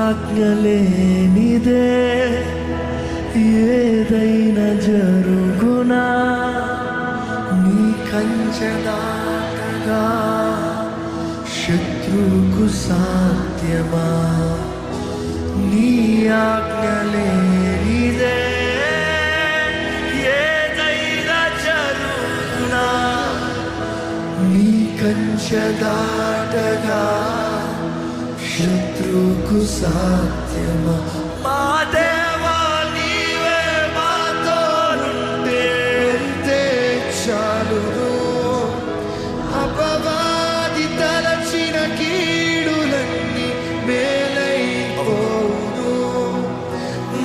ఆజ్ఞలేనిదే ఏదైనా జరుగునా, నీ కంచె దాటగా శత్రువుకు సాధ్యమా? నీ ఆజ్ఞలేనిదే ఏదైనా జరుగునా, నీ కంచె దాటగా శత్రువుకు సాధ్యమా? మా దేవా నీవే మాతోనుంటే చాలును, అపవాది తలచిన కీడులన్నీ మేలైపోను.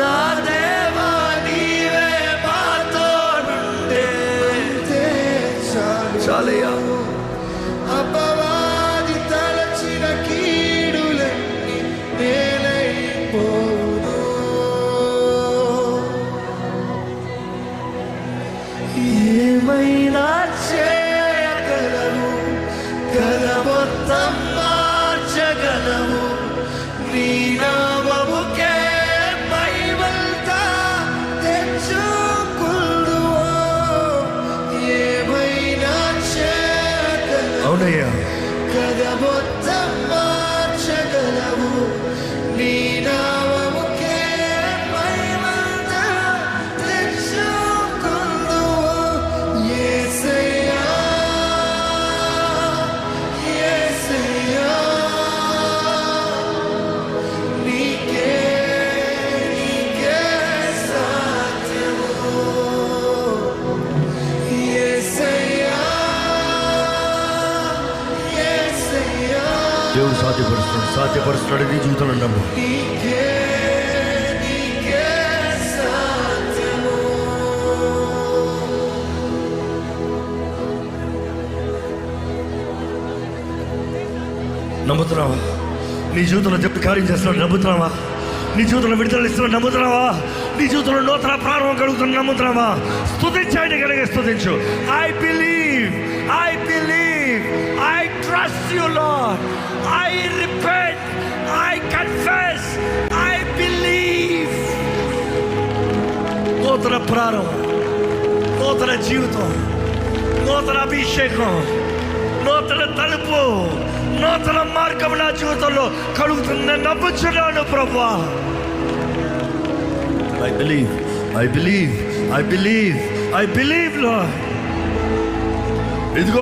నా దేవా నీవే మాతోనుంటే చాలయ్యా. అపవాది తలచిన కీడులన్నీ మేలైపోను. ఏమైనా చేయగలవు, కథ మొత్తం మార్చగలవు. నీ నామముకే మహిమంతా తెచ్చుకుందువు. ఏమైనా చేయగలవు, అవునయ్యా, కథ మొత్తం మార్చగలవు. నీ నామముకే మహిమంతా తెచ్చుకుందువు. యేసయ్యా, యేసయ్యా, నీకే సాధ్యము. యేసయ్యా, యేసయ్యా, దేవుడు సాధ్యపరుస్తున్నాడు నీ జీవితంలో నమ్ము. నీకే సాధ్యము. నమ్ముతున్నావా? నీ జీవితంలో చెప్పి కార్యం చేస్తున్నాడు, నమ్ముతున్నావా? నీ జీవితంలో విడుదల ఇస్తున్నాడు, నమ్ముతున్నావా? నీ జీవితంలో నూతన ప్రారంభం కలుగుతున్న, నమ్ముతున్నావా? స్తుతించండి, కలిగే స్తుతించు. I believe, I believe, I trust you Lord, I repent, I confess, I believe. నూతన ప్రారంభం, నూతన జీవితం, నూతన అభిషేకం, నూతన తలుపు, నూతన మార్గం నా జీవితంలో కలుగుతుందని నమ్ముచున్నాను ప్రభువా. I believe, I believe, I believe, I believe, Lord. ఇదిగో